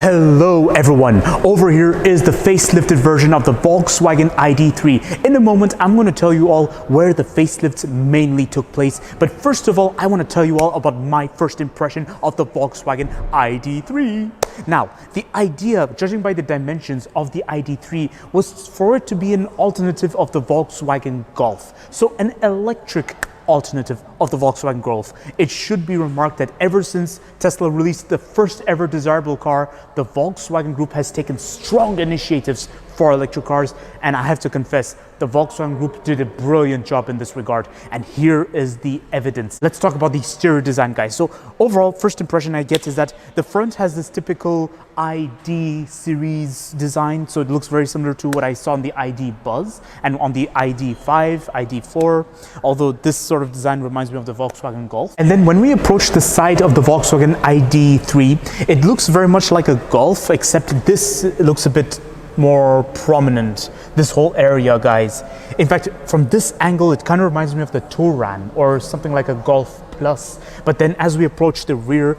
Hello everyone, over here is the facelifted version of the Volkswagen ID.3. In a moment, I'm going to tell you all where the facelifts mainly took place. But first of all, I want to tell you all about my first impression of the Volkswagen ID.3. Now, the idea, judging by the dimensions of the ID.3, was for it to be an alternative of the Volkswagen Golf. So an electric alternative of the Volkswagen Golf. It should be remarked that ever since Tesla released the first ever desirable car, the Volkswagen Group has taken strong initiatives for electric cars, and I have to confess, the Volkswagen Group did a brilliant job in this regard, and here is the evidence. Let's talk about the exterior design, guys. So overall, first impression I get is that the front has this typical ID series design, so it looks very similar to what I saw on the ID Buzz and on the ID.5, ID.4, although this sort of design reminds me of the Volkswagen Golf. And then when we approach the side of the Volkswagen ID.3, it looks very much like a Golf, except this looks a bit more prominent, this whole area, guys. In fact, from this angle, it kind of reminds me of the Touran or something like a Golf Plus. But then as we approach the rear,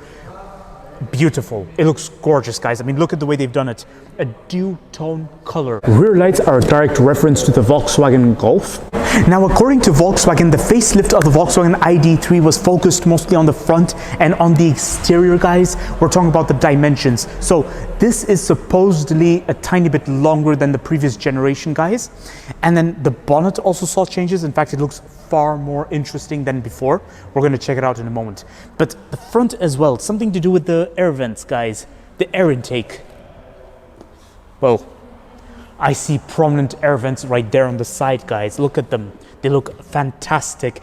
beautiful. It looks gorgeous, guys. I mean, look at the way they've done it. A duotone color. Rear lights are a direct reference to the Volkswagen Golf. Now, according to Volkswagen, the facelift of the Volkswagen ID.3 was focused mostly on the front and on the exterior, guys. We're talking about the dimensions. So this is supposedly a tiny bit longer than the previous generation, guys. And then the bonnet also saw changes. In fact, it looks far more interesting than before. We're going to check it out in a moment. But the front as well, something to do with the air vents, guys. The air intake. Well, I see prominent air vents right there on the side, guys. Look at them. They look fantastic.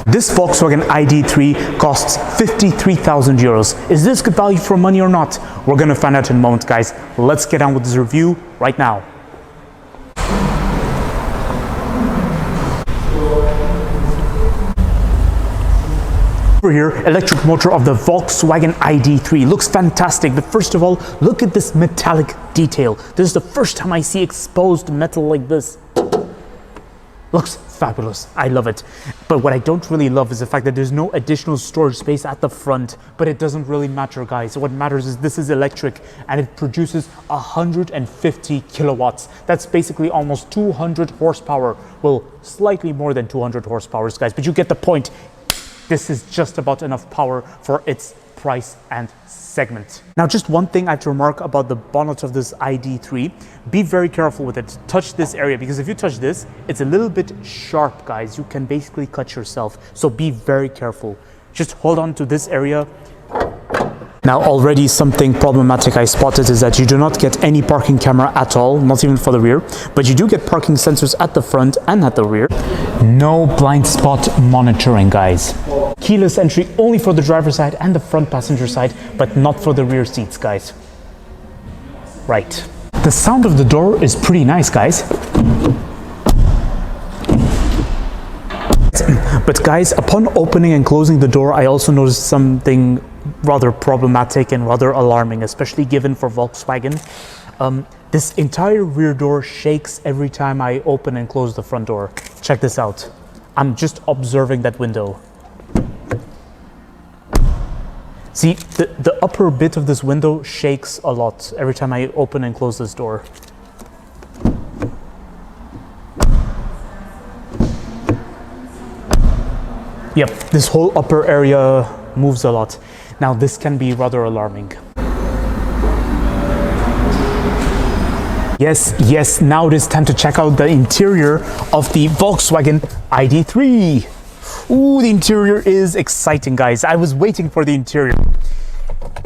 This Volkswagen ID.3 costs 53,000 euros. Is this good value for money or not? We're going to find out in a moment, guys. Let's get on with this review right now. Here, electric motor of the Volkswagen ID.3 looks fantastic, but first of all, look at this metallic detail. This is the first time I see exposed metal like this. Looks fabulous. I love it. But what I don't really love is the fact that there's no additional storage space at the front, but it doesn't really matter, guys. So what matters is this is electric and it produces 150 kilowatts. That's basically almost 200 horsepower. Well, slightly more than 200 horsepower, guys, but you get the point. This is just about enough power for its price and segment. Now, just one thing I have to remark about the bonnet of this ID.3, be very careful with it. Touch this area, because if you touch this, it's a little bit sharp, guys. You can basically cut yourself, so be very careful. Just hold on to this area. Now, already something problematic I spotted is that you do not get any parking camera at all, not even for the rear, but you do get parking sensors at the front and at the rear. No blind spot monitoring, guys. Keyless entry only for the driver's side and the front passenger side, but not for the rear seats, guys. Right. The sound of the door is pretty nice, guys. But guys, upon opening and closing the door, I also noticed something rather problematic and rather alarming, especially given for Volkswagen. This entire rear door shakes every time I open and close the front door. Check this out. I'm just observing that window. See, the upper bit of this window shakes a lot every time I open and close this door. Yep, this whole upper area moves a lot. Now, this can be rather alarming. Yes, now it is time to check out the interior of the Volkswagen ID.3. Ooh, the interior is exciting, guys. I was waiting for the interior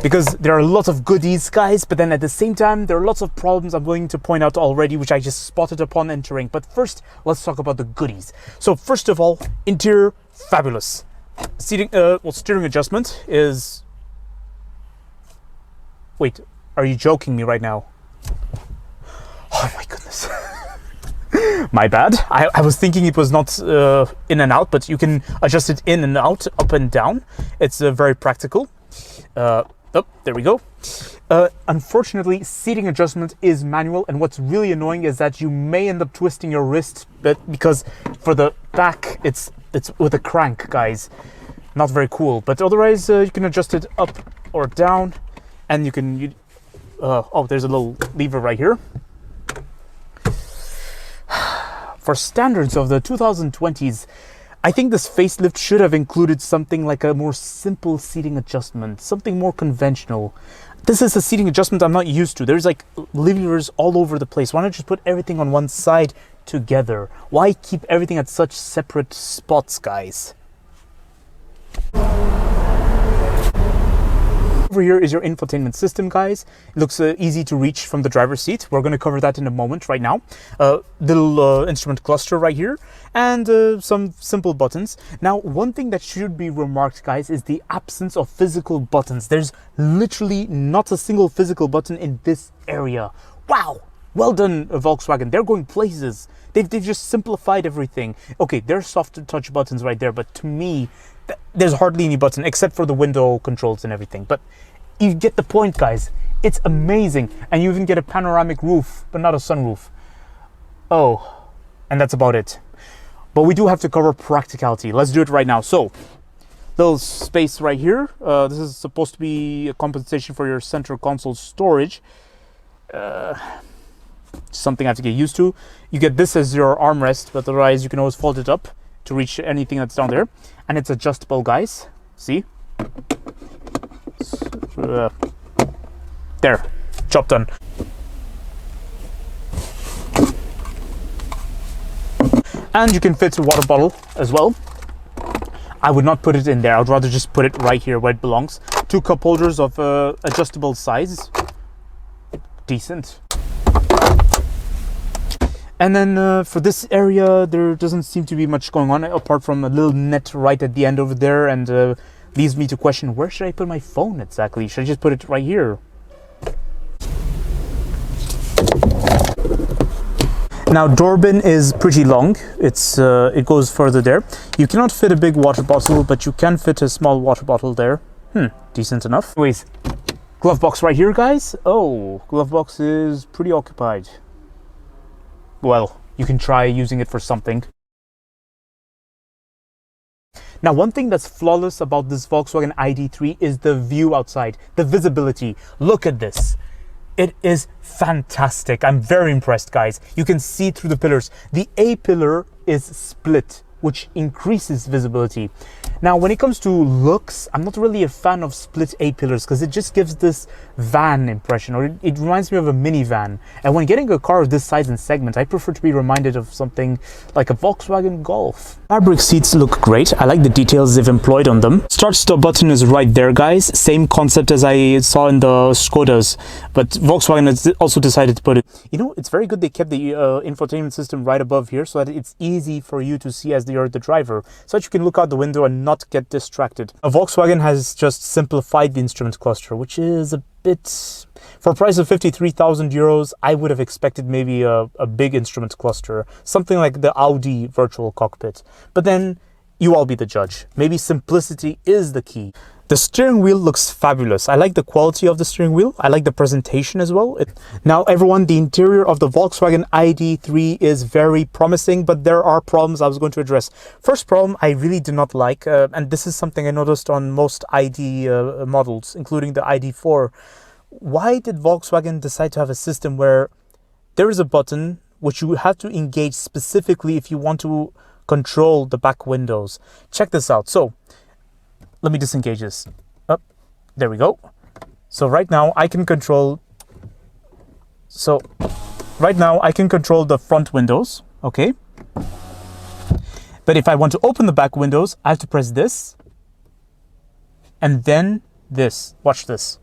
because there are lots of goodies, guys, but then at the same time, there are lots of problems I'm going to point out already, which I just spotted upon entering. But first, let's talk about the goodies. So first of all, interior, fabulous. Steering adjustment is... Wait, are you joking me right now? Oh my goodness. My bad. I was thinking it was not in and out, but you can adjust it in and out, up and down. It's very practical. Oh, there we go. Unfortunately, seating adjustment is manual, and what's really annoying is that you may end up twisting your wrist, because for the back, it's with a crank, guys. Not very cool, but otherwise you can adjust it up or down. And you can, oh, there's a little lever right here. For standards of the 2020s, I think this facelift should have included something like a more simple seating adjustment, something more conventional. This is a seating adjustment I'm not used to. There's like levers all over the place. Why not just put everything on one side together? Why keep everything at such separate spots, guys? Over here is your infotainment system, guys. It looks easy to reach from the driver's seat. We're going to cover that in a moment right now. Little instrument cluster right here and some simple buttons. Now, one thing that should be remarked, guys, is the absence of physical buttons. There's literally not a single physical button in this area. Wow! Well done, Volkswagen. They're going places. They've just simplified everything. Okay, there's soft touch buttons right there, but to me, there's hardly any button except for the window controls and everything. But you get the point, guys. It's amazing. And you even get a panoramic roof, but not a sunroof. Oh, and that's about it. But we do have to cover practicality. Let's do it right now. So, little space right here. This is supposed to be a compensation for your center console storage. Something I have to get used to. You get this as your armrest, but otherwise you can always fold it up to reach anything that's down there. And it's adjustable, guys. See? There. Job done. And you can fit a water bottle as well. I would not put it in there. I'd rather just put it right here where it belongs. 2 cup holders of adjustable size. Decent. And then for this area, there doesn't seem to be much going on apart from a little net right at the end over there, and leaves me to question, where should I put my phone exactly? Should I just put it right here? Now, door bin is pretty long. It goes further there. You cannot fit a big water bottle, but you can fit a small water bottle there. Decent enough. Anyways, glove box right here, guys. Oh, glove box is pretty occupied. Well, you can try using it for something. Now, one thing that's flawless about this Volkswagen ID.3 is the view outside, the visibility. Look at this. It is fantastic. I'm very impressed, guys. You can see through the pillars. The A pillar is split, which increases visibility. Now, when it comes to looks, I'm not really a fan of split A pillars because it just gives this van impression, or it reminds me of a minivan. And when getting a car of this size and segment, I prefer to be reminded of something like a Volkswagen Golf. Fabric seats look great. I like the details they've employed on them. Start-stop button is right there, guys. Same concept as I saw in the Skodas, but Volkswagen has also decided to put it. You know, it's very good they kept the infotainment system right above here so that it's easy for you to see as you're the driver, so that you can look out the window and not get distracted. Volkswagen has just simplified the instrument cluster, which is a bit... For a price of 53,000 euros, I would have expected maybe a big instrument cluster, something like the Audi virtual cockpit. But then, you all be the judge. Maybe simplicity is the key. The steering wheel looks fabulous. I like the quality of the steering wheel. I like the presentation as well. Now, everyone, the interior of the Volkswagen ID.3 is very promising, but there are problems I was going to address. First problem I really do not like, and this is something I noticed on most ID models, including the ID.4. Why did Volkswagen decide to have a system where there is a button which you have to engage specifically if you want to control the back windows? Check this out. So, let me disengage this. Up, there we go. So right now I can control. The front windows, okay? But if I want to open the back windows, I have to press this, and then this. Watch this.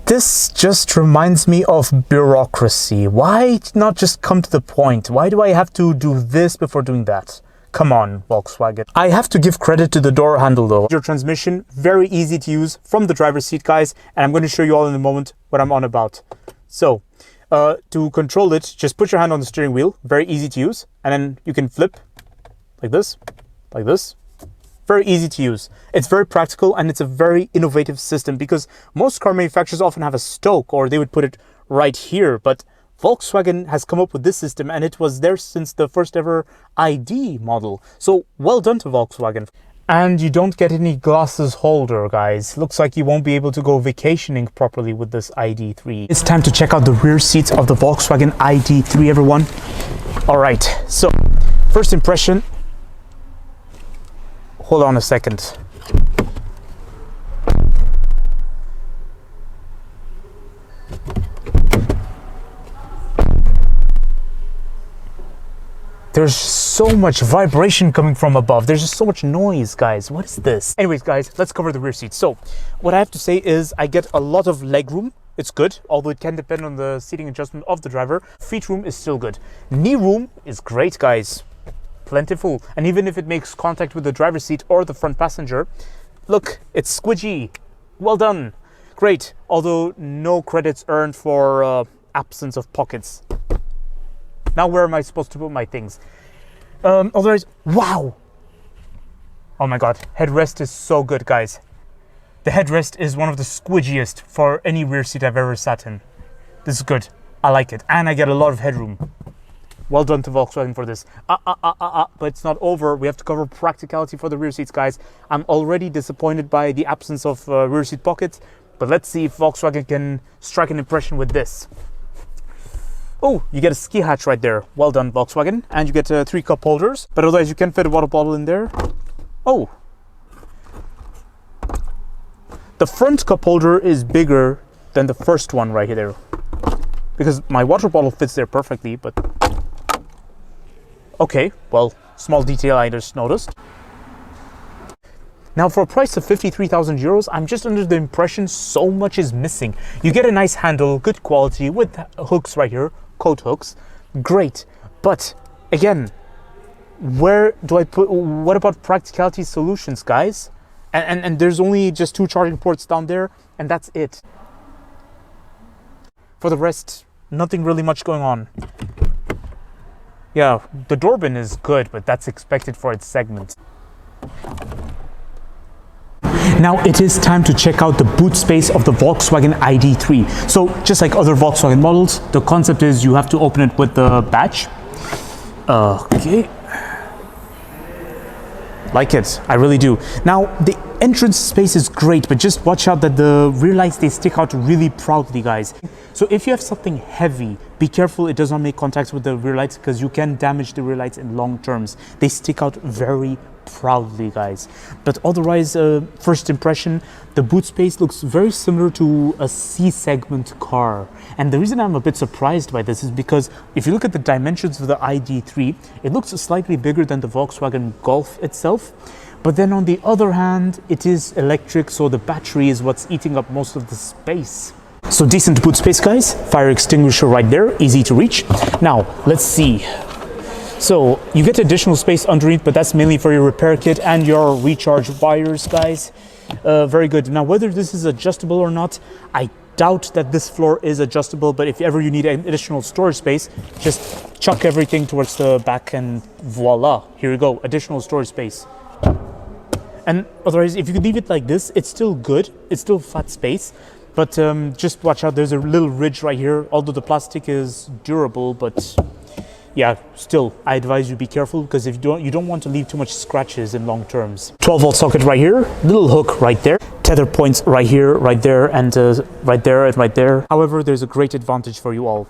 This just reminds me of bureaucracy. Why not just come to the point? Why do I have to do this before doing that? Come on, Volkswagen. I have to give credit to the door handle though. Your transmission, very easy to use from the driver's seat, guys. And I'm going to show you all in a moment what I'm on about. So, to control it, just put your hand on the steering wheel. Very easy to use. And then you can flip like this, like this. Very easy to use. It's very practical and it's a very innovative system because most car manufacturers often have a stoke or they would put it right here. But Volkswagen has come up with this system and it was there since the first ever ID model. So well done to Volkswagen. And you don't get any glasses holder, guys. Looks like you won't be able to go vacationing properly with this ID.3. It's time to check out the rear seats of the Volkswagen ID.3, everyone. All right, so first impression. Hold on a second. There's so much vibration coming from above. There's just so much noise, guys. What is this? Anyways, guys, let's cover the rear seats. So what I have to say is I get a lot of leg room. It's good, although it can depend on the seating adjustment of the driver. Feet room is still good. Knee room is great, guys. Plentiful. And even if it makes contact with the driver's seat or the front passenger, look, it's squidgy. Well done. Great. Although no credits earned for absence of pockets. Now where am I supposed to put my things? Otherwise, wow! Oh my god, headrest is so good, guys. The headrest is one of the squidgiest for any rear seat I've ever sat in. This is good. I like it. And I get a lot of headroom. Well done to Volkswagen for this. But it's not over. We have to cover practicality for the rear seats, guys. I'm already disappointed by the absence of rear seat pockets. But let's see if Volkswagen can strike an impression with this. Oh, you get a ski hatch right there. Well done, Volkswagen. And you get 3 cup holders. But otherwise, you can fit a water bottle in there. Oh. The front cup holder is bigger than the first one right there. Because my water bottle fits there perfectly, but... Okay, well, small detail I just noticed. Now, for a price of 53,000 euros, I'm just under the impression so much is missing. You get a nice handle, good quality, with hooks right here. Coat hooks, great, but again, where do I put, what about practicality solutions, guys? And there's only just 2 charging ports down there, and that's it. For the rest, nothing really much going on. Yeah, the door bin is good, but that's expected for its segment. Now it is time to check out the boot space of the Volkswagen ID.3. So just like other Volkswagen models, the concept is you have to open it with the badge. Okay. Like it, I really do. Now the entrance space is great, but just watch out that the rear lights, they stick out really proudly, guys. So if you have something heavy, be careful it does not make contact with the rear lights, because you can damage the rear lights in long terms. They stick out very proudly, guys. But otherwise, first impression, the boot space looks very similar to a C-segment car. And the reason I'm a bit surprised by this is because if you look at the dimensions of the ID.3, it looks slightly bigger than the Volkswagen Golf itself. But then on the other hand, it is electric, so the battery is what's eating up most of the space. So decent boot space, guys. Fire extinguisher right there, easy to reach. Now, let's see. So you get additional space underneath, but that's mainly for your repair kit and your recharge wires, guys. Very good. Now, whether this is adjustable or not, I doubt that this floor is adjustable, but if ever you need additional storage space, just chuck everything towards the back and voila, here you go, additional storage space. And otherwise, if you leave it like this, it's still good. It's still fat space, but just watch out. There's a little ridge right here, although the plastic is durable, but yeah, still, I advise you be careful, because if you don't want to leave too much scratches in long terms. 12-volt socket right here, little hook right there, tether points right here, right there, and right there and right there. However, there's a great advantage for you all.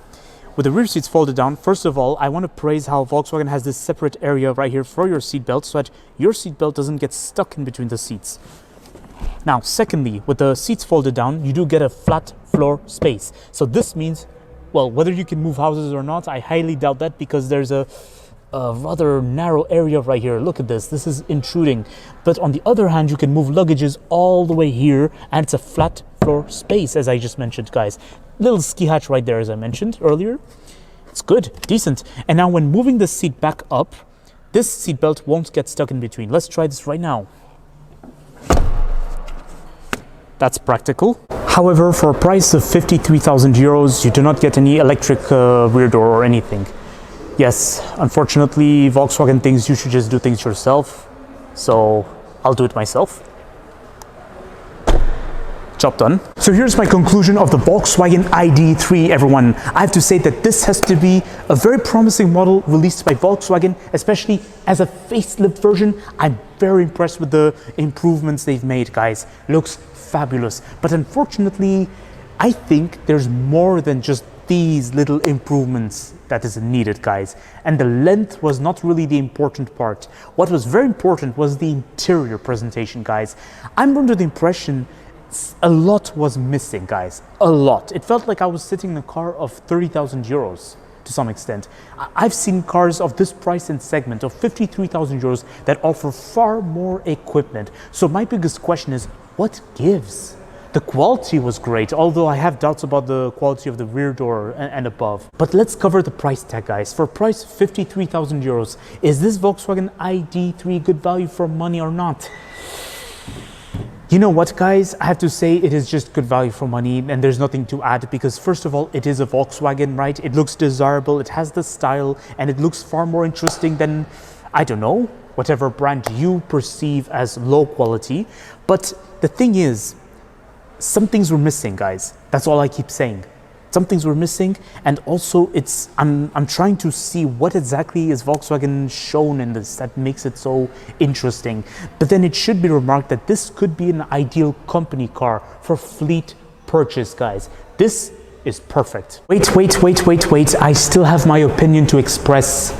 With the rear seats folded down, first of all, I want to praise how Volkswagen has this separate area right here for your seatbelt, so that your seatbelt doesn't get stuck in between the seats. Now, secondly, with the seats folded down, you do get a flat floor space. So this means, well, whether you can move houses or not, I highly doubt that, because there's a rather narrow area right here. Look at this. This is intruding. But on the other hand, you can move luggages all the way here, and it's a flat floor space, as I just mentioned, guys. Little ski hatch right there, as I mentioned earlier. It's good, decent. And now when moving the seat back up, this seat belt won't get stuck in between. Let's try this right now. That's practical. However, for a price of 53,000 euros, you do not get any electric rear door or anything. Yes, unfortunately, Volkswagen thinks you should just do things yourself. So I'll do it myself. job done. So here's my conclusion of the Volkswagen ID.3, everyone. I have to say that this has to be a very promising model released by Volkswagen, especially as a facelift version. I'm very impressed with the improvements they've made, guys. Looks fabulous. But unfortunately, I think there's more than just these little improvements that is needed, guys. And the length was not really the important part. What was very important was the interior presentation, guys. I'm under the impression a lot was missing, guys. A lot. It felt like I was sitting in a car of 30,000 euros to some extent. I've seen cars of this price and segment of 53,000 euros that offer far more equipment. So my biggest question is, what gives? The quality was great, although I have doubts about the quality of the rear door and above. But let's cover the price tag, guys. For a price of 53,000 euros, is this Volkswagen ID.3 good value for money or not? You know what, guys? I have to say it is just good value for money, and there's nothing to add because, first of all, it is a Volkswagen, right? It looks desirable, it has the style, and it looks far more interesting than, I don't know, whatever brand you perceive as low quality. But the thing is, some things were missing, guys. That's all I keep saying. Some things were missing, and also I'm trying to see what exactly is Volkswagen shown in this that makes it so interesting. But then it should be remarked that this could be an ideal company car for fleet purchase, guys. This is perfect. Wait. I still have my opinion to express.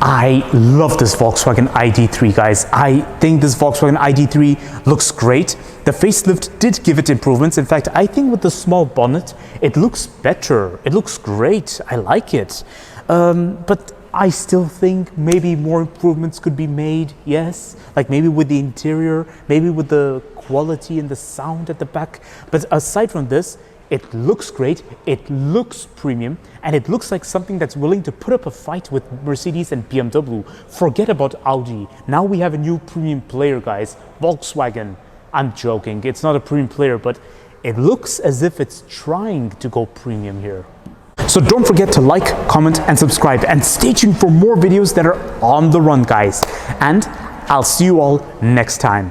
I love this Volkswagen ID.3, guys. I think this Volkswagen ID.3 looks great. The facelift did give it improvements. In fact, I think with the small bonnet, it looks better. It looks great. I like it. But I still think maybe more improvements could be made, yes. Like maybe with the interior, maybe with the quality and the sound at the back. But aside from this, it looks great, it looks premium, and it looks like something that's willing to put up a fight with Mercedes and BMW. Forget about Audi. Now we have a new premium player, guys. Volkswagen. I'm joking. It's not a premium player, but it looks as if it's trying to go premium here. So don't forget to like, comment, and subscribe. And stay tuned for more videos that are on the run, guys. And I'll see you all next time.